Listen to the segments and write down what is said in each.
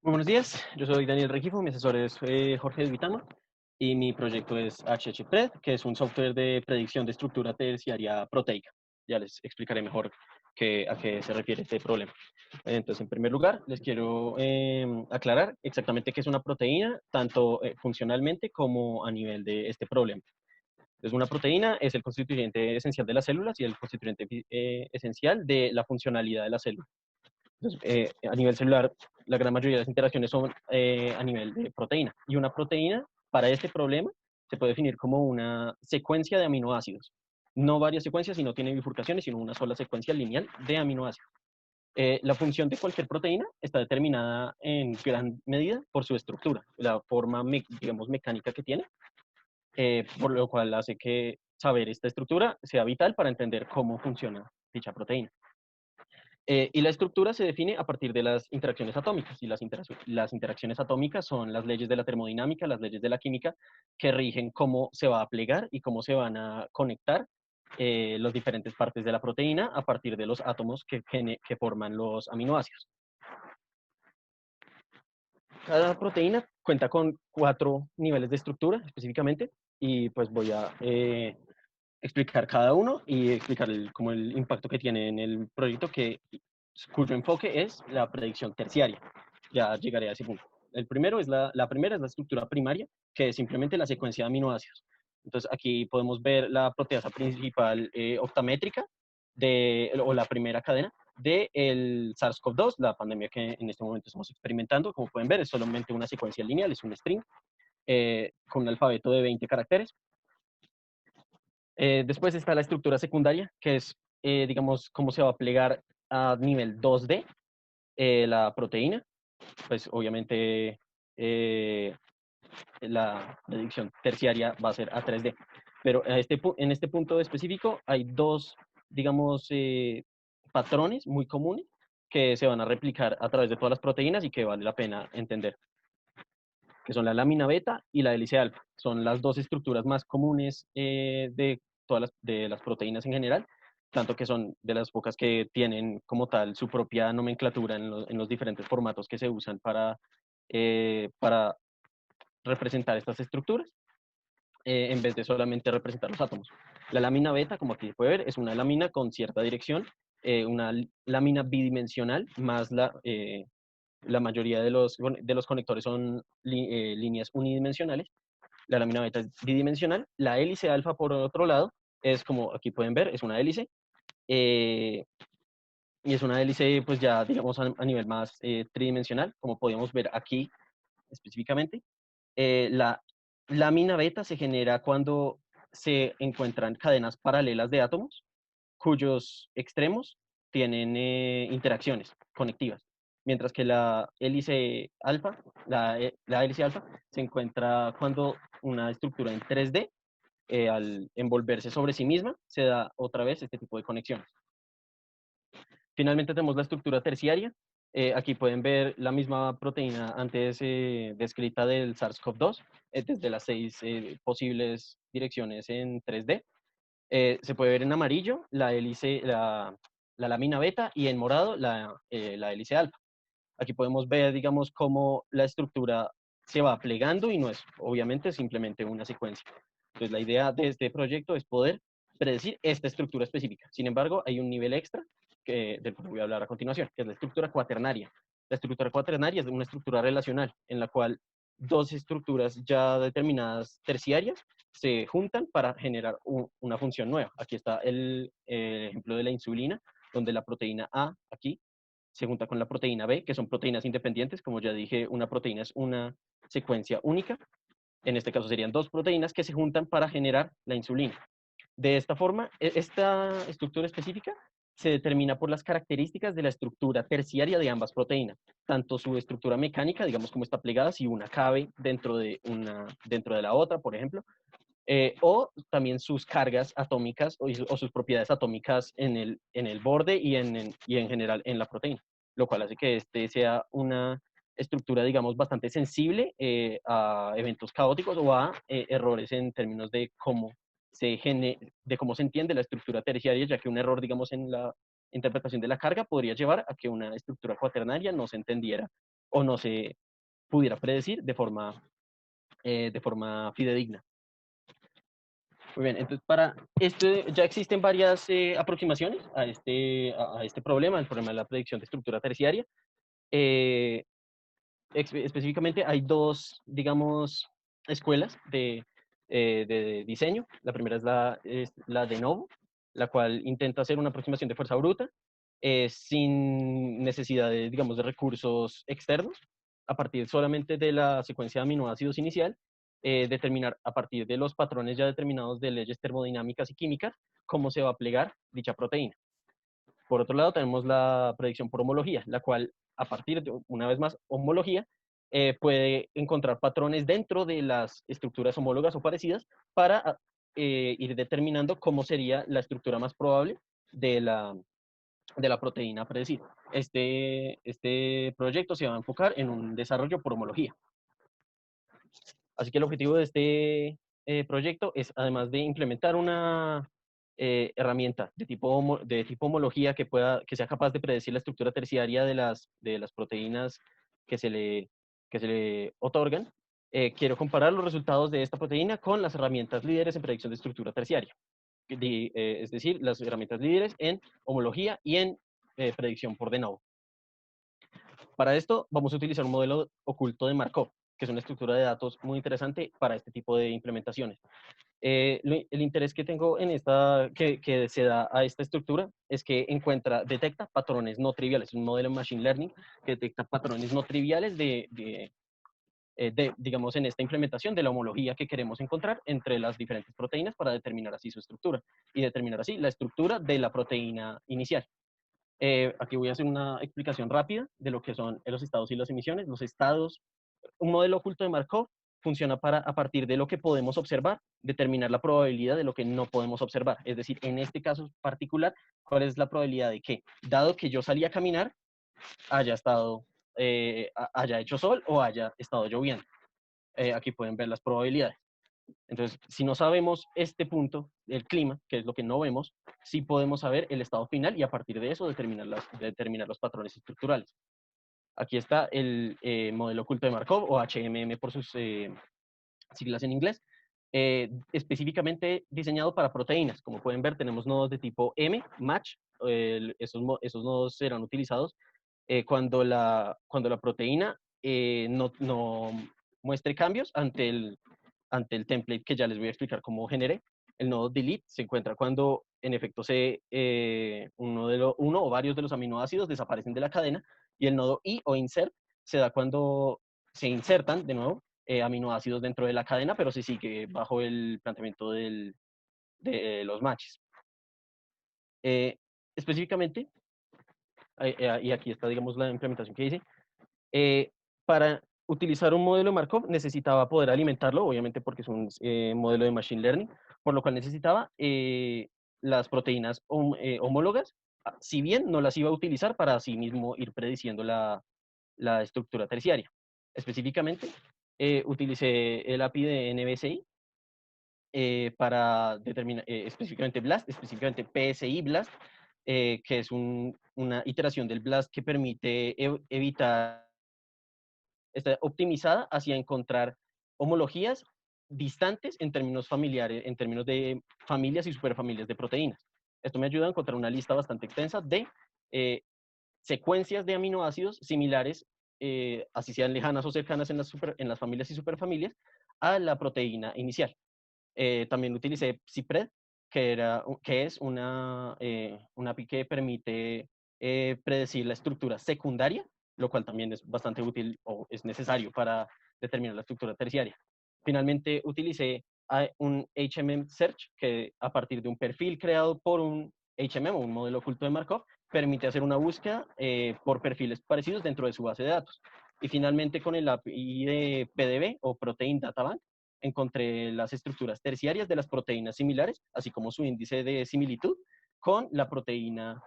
Muy buenos días, yo soy Daniel Regifo, mi asesor es Jorge Duitama y mi proyecto es HHPRED, que es un software de predicción de estructura terciaria proteica. Ya les explicaré mejor a qué se refiere este problema. Entonces, en primer lugar, les quiero aclarar exactamente qué es una proteína, tanto funcionalmente como a nivel de este problema. Entonces, una proteína es el constituyente esencial de las células y el constituyente esencial de la funcionalidad de la célula. Entonces, a nivel celular, la gran mayoría de las interacciones son a nivel de proteína. Y una proteína, para este problema, se puede definir como una secuencia de aminoácidos. No varias secuencias, sino tiene bifurcaciones, sino una sola secuencia lineal de aminoácidos. La función de cualquier proteína está determinada en gran medida por su estructura, la forma, digamos, mecánica que tiene, por lo cual hace que saber esta estructura sea vital para entender cómo funciona dicha proteína. Y la estructura se define a partir de las interacciones atómicas, y las interacciones atómicas son las leyes de la termodinámica, las leyes de la química, que rigen cómo se va a plegar y cómo se van a conectar las diferentes partes de la proteína a partir de los átomos que forman los aminoácidos. Cada proteína cuenta con 4 niveles de estructura específicamente, y pues voy a explicar cada uno y explicar como el impacto que tiene en el proyecto, cuyo enfoque es la predicción terciaria. Ya llegaré a ese punto. El primero es la primera es la estructura primaria, que es simplemente la secuencia de aminoácidos. Entonces aquí podemos ver la proteasa principal octamétrica o la primera cadena del SARS-CoV-2, la pandemia que en este momento estamos experimentando. Como pueden ver, es solamente una secuencia lineal, es un string con un alfabeto de 20 caracteres. Después está la estructura secundaria, que es, digamos, cómo se va a plegar a nivel 2D la proteína. Pues obviamente eh, la predicción terciaria va a ser a 3D. Pero en este punto específico hay dos, digamos, patrones muy comunes que se van a replicar a través de todas las proteínas y que vale la pena entender, que son la lámina beta y la hélice alfa. Son las dos estructuras más comunes de todas de las proteínas en general, tanto que son de las pocas que tienen como tal su propia nomenclatura en los diferentes formatos que se usan para representar estas estructuras, en vez de solamente representar los átomos. La lámina beta, como aquí se puede ver, es una lámina con cierta dirección, una lámina bidimensional, más la mayoría de los conectores son líneas unidimensionales. La lámina beta es bidimensional. La hélice alfa, por otro lado, es como aquí pueden ver, es una hélice. eh, y es una hélice, pues ya, digamos, a nivel más tridimensional, como podemos ver aquí específicamente. La lámina beta se genera cuando se encuentran cadenas paralelas de átomos cuyos extremos tienen interacciones conectivas, mientras que la hélice alfa se encuentra cuando una estructura en 3D, al envolverse sobre sí misma, se da otra vez este tipo de conexiones. Finalmente tenemos la estructura terciaria. Aquí pueden ver la misma proteína antes descrita del SARS-CoV-2, desde las 6 posibles direcciones en 3D. Se puede ver en amarillo la lámina beta, y en morado la hélice alfa. Aquí podemos ver, digamos, cómo la estructura se va plegando y no es obviamente simplemente una secuencia. Entonces, la idea de este proyecto es poder predecir esta estructura específica. Sin embargo, hay un nivel extra del cual voy a hablar a continuación, que es la estructura cuaternaria. La estructura cuaternaria es una estructura relacional en la cual dos estructuras ya determinadas terciarias se juntan para generar una función nueva. Aquí está el ejemplo de la insulina, donde la proteína A aquí se junta con la proteína B, que son proteínas independientes. Como ya dije, una proteína es una secuencia única. En este caso serían dos proteínas que se juntan para generar la insulina. De esta forma, esta estructura específica se determina por las características de la estructura terciaria de ambas proteínas, tanto su estructura mecánica, digamos cómo está plegada, si una cabe dentro de la otra, por ejemplo, o también sus cargas atómicas o sus propiedades atómicas en el borde y en general en la proteína, lo cual hace que este sea una estructura, digamos, bastante sensible a eventos caóticos o a errores en términos de cómo se entiende la estructura terciaria, ya que un error, digamos, en la interpretación de la carga podría llevar a que una estructura cuaternaria no se entendiera o no se pudiera predecir de forma fidedigna. Muy bien, entonces para este ya existen varias aproximaciones a este problema, el problema de la predicción de estructura terciaria. Eh, Específicamente hay dos, digamos, escuelas de diseño. La primera es la de Novo, la cual intenta hacer una aproximación de fuerza bruta sin necesidad de, digamos, de recursos externos, a partir solamente de la secuencia de aminoácidos inicial, determinar a partir de los patrones ya determinados de leyes termodinámicas y químicas cómo se va a plegar dicha proteína. Por otro lado, tenemos la predicción por homología, la cual, a partir de, una vez más, homología, puede encontrar patrones dentro de las estructuras homólogas o parecidas para ir determinando cómo sería la estructura más probable de la proteína predecida. Este proyecto se va a enfocar en un desarrollo por homología. Así que el objetivo de este proyecto es, además de implementar una herramienta de tipo homología que sea capaz de predecir la estructura terciaria de las proteínas que que se le otorgan, quiero comparar los resultados de esta proteína con las herramientas líderes en predicción de estructura terciaria, es decir, las herramientas líderes en homología y en predicción por de novo. Para esto vamos a utilizar un modelo oculto de Markov, que es una estructura de datos muy interesante para este tipo de implementaciones. El interés que tengo en que se da a esta estructura es que detecta patrones no triviales. Es un modelo de Machine Learning que detecta patrones no triviales digamos, en esta implementación de la homología que queremos encontrar entre las diferentes proteínas para determinar así su estructura y determinar así la estructura de la proteína inicial. Aquí voy a hacer una explicación rápida de lo que son los estados y las emisiones. Los estados, un modelo oculto de Markov funciona para, a partir de lo que podemos observar, determinar la probabilidad de lo que no podemos observar. Es decir, en este caso particular, ¿cuál es la probabilidad de que, dado que yo salí a caminar, haya hecho sol o haya estado lloviendo? Aquí pueden ver las probabilidades. Entonces, si no sabemos este punto, el clima, que es lo que no vemos, sí podemos saber el estado final y a partir de eso determinar los patrones estructurales. Aquí está el modelo oculto de Markov, o HMM por sus siglas en inglés, específicamente diseñado para proteínas. Como pueden ver, tenemos nodos de tipo M, match. Esos nodos serán utilizados cuando la proteína no muestre cambios ante el template que ya les voy a explicar cómo generé. El nodo delete se encuentra cuando en efecto uno o varios de los aminoácidos desaparecen de la cadena, y el nodo i o insert se da cuando se insertan de nuevo aminoácidos dentro de la cadena, pero se sigue bajo el planteamiento de los matches. Específicamente, y aquí está, digamos, la implementación que hice, para utilizar un modelo de Markov necesitaba poder alimentarlo, obviamente porque es un modelo de Machine Learning, por lo cual necesitaba las proteínas homólogas, si bien no las iba a utilizar para así mismo ir prediciendo la estructura terciaria. Específicamente, utilicé el API de NBSI para determinar específicamente BLAST, específicamente PSI BLAST, que es una iteración del BLAST que permite evitar, está optimizada hacia encontrar homologías distantes en términos familiares, en términos de familias y superfamilias de proteínas. Esto me ayuda a encontrar una lista bastante extensa de secuencias de aminoácidos similares, así sean lejanas o cercanas en las familias y superfamilias, a la proteína inicial. También utilicé CIPRED, que es una API que permite predecir la estructura secundaria, lo cual también es bastante útil o es necesario para determinar la estructura terciaria. Finalmente utilicé un HMM Search, que a partir de un perfil creado por un HMM o un modelo oculto de Markov, permite hacer una búsqueda por perfiles parecidos dentro de su base de datos. Y finalmente con el API de PDB o Protein Data Bank, encontré las estructuras terciarias de las proteínas similares, así como su índice de similitud con la proteína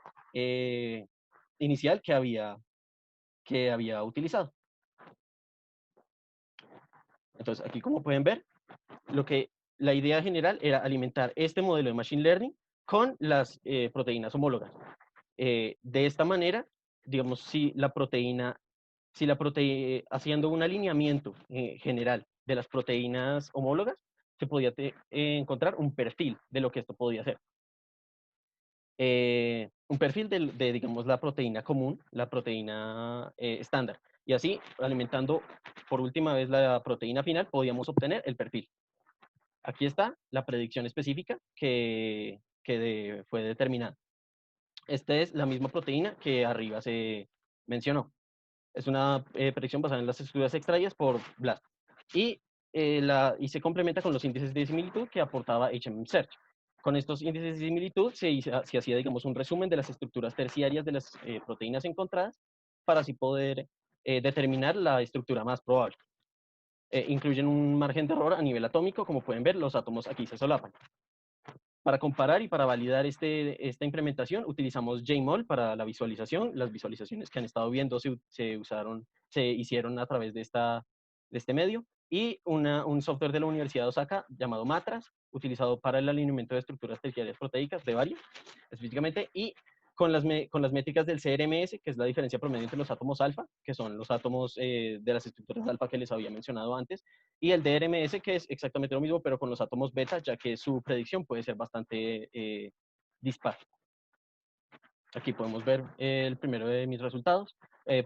inicial que había utilizado. Entonces, aquí como pueden ver, la idea general era alimentar este modelo de Machine Learning con las proteínas homólogas. De esta manera, digamos, si la proteína si la haciendo un alineamiento general de las proteínas homólogas, se podía encontrar un perfil de lo que esto podía ser. Un perfil de, digamos, la proteína común, la proteína estándar. Y así, alimentando por última vez la proteína final, podíamos obtener el perfil. Aquí está la predicción específica que fue determinada. Esta es la misma proteína que arriba se mencionó. Es una predicción basada en las estructuras extraídas por BLAST. Y se complementa con los índices de similitud que aportaba HMSearch. Con estos índices de similitud se hacía, digamos, un resumen de las estructuras terciarias de las proteínas encontradas para así poder determinar la estructura más probable. Incluyen un margen de error a nivel atómico, como pueden ver, los átomos aquí se solapan. Para comparar y para validar esta implementación, utilizamos JMOL para la visualización. Las visualizaciones que han estado viendo se hicieron a través de este medio. Y un software de la Universidad de Osaka llamado MATRAS, utilizado para el alineamiento de estructuras terciarias proteicas de varios, específicamente, y con las métricas del CRMS, que es la diferencia promedio entre los átomos alfa, que son los átomos de las estructuras alfa que les había mencionado antes, y el DRMS, que es exactamente lo mismo, pero con los átomos beta, ya que su predicción puede ser bastante dispar. Aquí podemos ver el primero de mis resultados.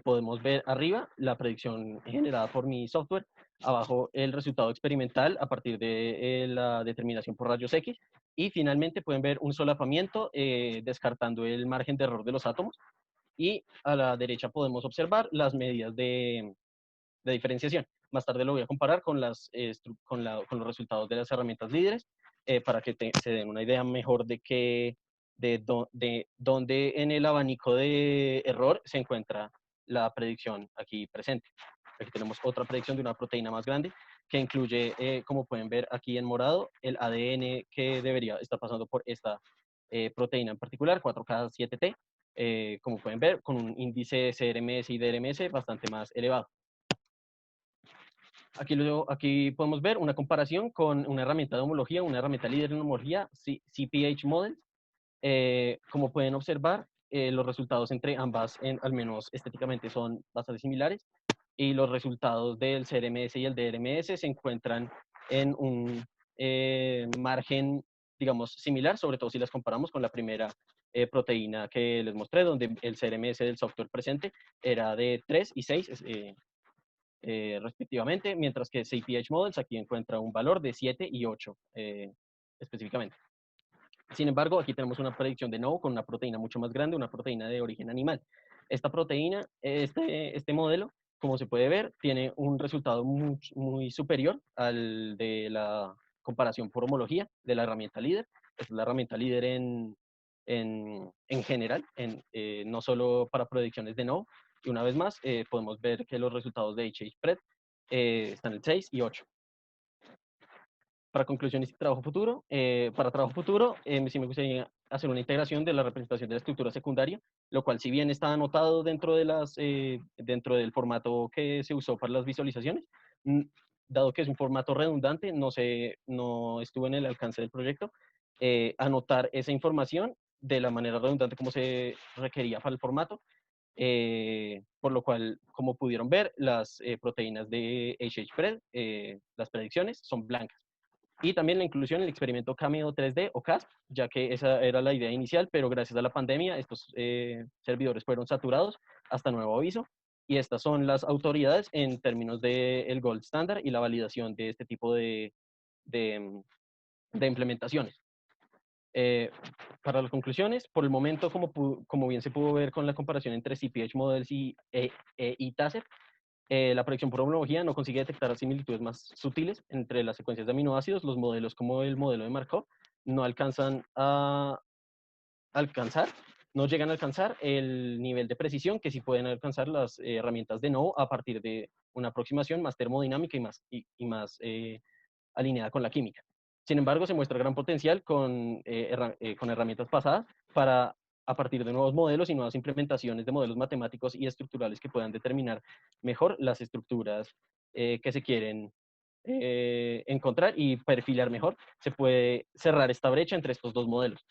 Podemos ver arriba la predicción generada por mi software, abajo el resultado experimental a partir de la determinación por rayos X, y finalmente pueden ver un solapamiento descartando el margen de error de los átomos, y a la derecha podemos observar las medidas de diferenciación. Más tarde lo voy a comparar con los resultados de las herramientas líderes para que se den una idea mejor de dónde en el abanico de error se encuentra la predicción aquí presente. Aquí tenemos otra predicción de una proteína más grande que incluye, como pueden ver aquí en morado, el ADN que debería estar pasando por esta proteína en particular, 4K7T, como pueden ver, con un índice CRMS y DRMS bastante más elevado. Aquí podemos ver una comparación con una herramienta de homología, una herramienta líder en homología, CPH Models. Como pueden observar, los resultados entre ambas, al menos estéticamente, son bastante similares, y los resultados del CRMS y el DRMS se encuentran en un margen, digamos, similar, sobre todo si las comparamos con la primera proteína que les mostré, donde el CRMS del software presente era de 3 y 6 respectivamente, mientras que CPH Models aquí encuentra un valor de 7 y 8 específicamente. Sin embargo, aquí tenemos una predicción de nuevo con una proteína mucho más grande, una proteína de origen animal. Esta proteína, este modelo, como se puede ver, tiene un resultado muy superior al de la comparación por homología de la herramienta líder. Esta es la herramienta líder en general, no solo para predicciones de no. Y una vez más, podemos ver que los resultados de HHSpread están en 6 y 8. Para conclusiones y trabajo futuro, sí me gustaría hacer una integración de la representación de la estructura secundaria, lo cual, si bien está anotado dentro dentro del formato que se usó para las visualizaciones, dado que es un formato redundante, no estuvo en el alcance del proyecto, anotar esa información de la manera redundante como se requería para el formato, por lo cual, como pudieron ver, las proteínas de HHPRED, las predicciones, son blancas. Y también la inclusión en el experimento Cameo 3D o CASP, ya que esa era la idea inicial, pero gracias a la pandemia estos servidores fueron saturados hasta nuevo aviso. Y estas son las autoridades en términos del gold standard y la validación de este tipo de, de implementaciones. Para las conclusiones, por el momento, como bien se pudo ver con la comparación entre CPH Models y TASER, la predicción por homología no consigue detectar similitudes más sutiles entre las secuencias de aminoácidos. Los modelos, como el modelo de Markov, no alcanzan a alcanzar, no llegan a alcanzar el nivel de precisión que sí pueden alcanzar las herramientas de NOVO a partir de una aproximación más termodinámica y más alineada con la química. Sin embargo, se muestra gran potencial con herramientas pasadas para, a partir de nuevos modelos y nuevas implementaciones de modelos matemáticos y estructurales que puedan determinar mejor las estructuras que se quieren encontrar y perfilar mejor, se puede cerrar esta brecha entre estos dos modelos.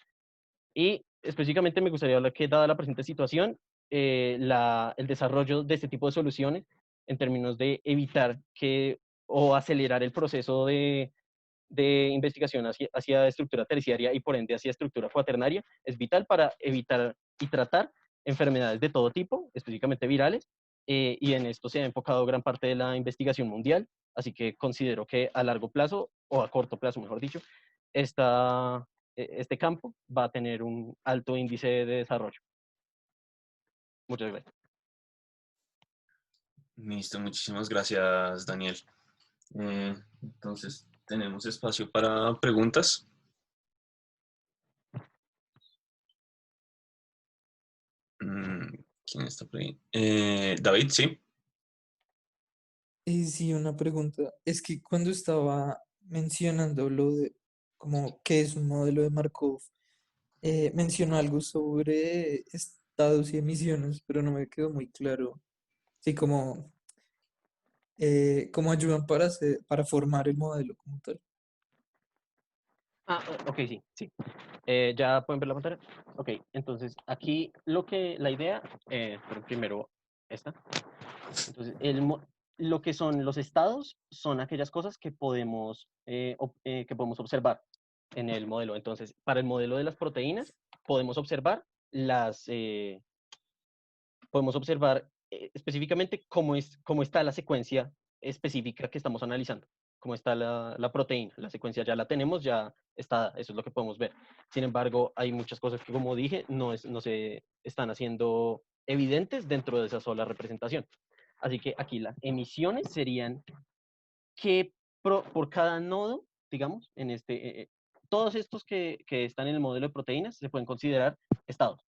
Y específicamente me gustaría hablar que, dada la presente situación, el desarrollo de este tipo de soluciones en términos de evitar que o acelerar el proceso de investigación hacia estructura terciaria y por ende hacia estructura cuaternaria es vital para evitar y tratar enfermedades de todo tipo, específicamente virales, y en esto se ha enfocado gran parte de la investigación mundial, así que considero que a largo plazo, o a corto plazo, mejor dicho, este campo va a tener un alto índice de desarrollo. Muchas gracias. Listo, muchísimas gracias, Daniel. Entonces, tenemos espacio para preguntas. ¿Quién está por ahí? David, sí. Sí, una pregunta. Es que cuando estaba mencionando lo de como qué es un modelo de Markov, mencionó algo sobre estados y emisiones, pero no me quedó muy claro. Sí, como cómo ayudan para formar el modelo como tal. Ah, ok, sí, sí. ¿Ya pueden ver la pantalla? Ok, entonces aquí la idea, pero primero esta. Entonces, lo que son los estados son aquellas cosas que podemos observar en el modelo. Entonces, para el modelo de las proteínas, podemos observar podemos observar específicamente cómo está la secuencia específica que estamos analizando, cómo está la proteína. La secuencia ya la tenemos, ya está, eso es lo que podemos ver. Sin embargo, hay muchas cosas que, como dije, no se están haciendo evidentes dentro de esa sola representación. Así que aquí las emisiones serían que por cada nodo, digamos, todos estos que están en el modelo de proteínas se pueden considerar estados.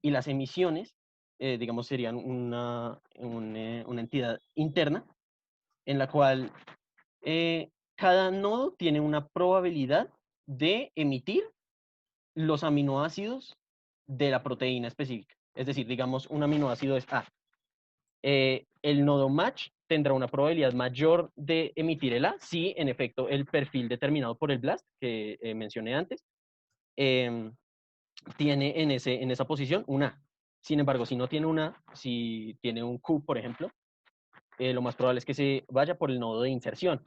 Y las emisiones, digamos, serían una entidad interna en la cual cada nodo tiene una probabilidad de emitir los aminoácidos de la proteína específica. Es decir, digamos, un aminoácido es A. El nodo match tendrá una probabilidad mayor de emitir el A si, en efecto, el perfil determinado por el BLAST, que mencioné antes, tiene en esa posición un A. Sin embargo, si no tiene un A, si tiene un Q, por ejemplo, lo más probable es que se vaya por el nodo de inserción,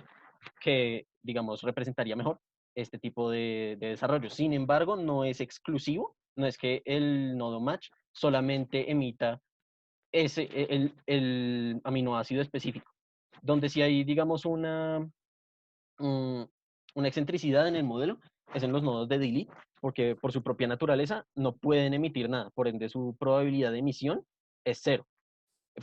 que, digamos, representaría mejor este tipo de desarrollo. Sin embargo, no es exclusivo, no es que el nodo match solamente emita el aminoácido específico, donde si hay, digamos, una excentricidad en el modelo, es en los nodos de delete, porque por su propia naturaleza no pueden emitir nada, por ende su probabilidad de emisión es cero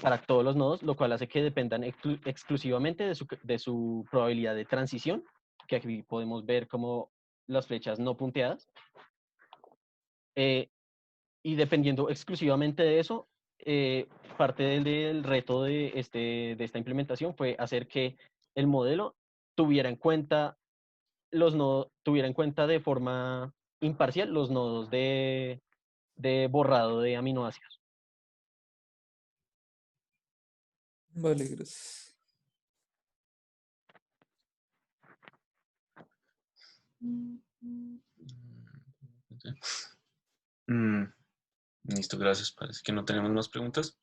para todos los nodos, lo cual hace que dependan exclusivamente de su probabilidad de transición, que aquí podemos ver como las flechas no punteadas, eh, y dependiendo exclusivamente de eso, parte del reto de esta implementación fue hacer que el modelo tuviera en cuenta tuviera en cuenta de forma imparcial los nodos de borrado de aminoácidos. Vale, gracias. Mm, Listo, gracias. Parece que no tenemos más preguntas.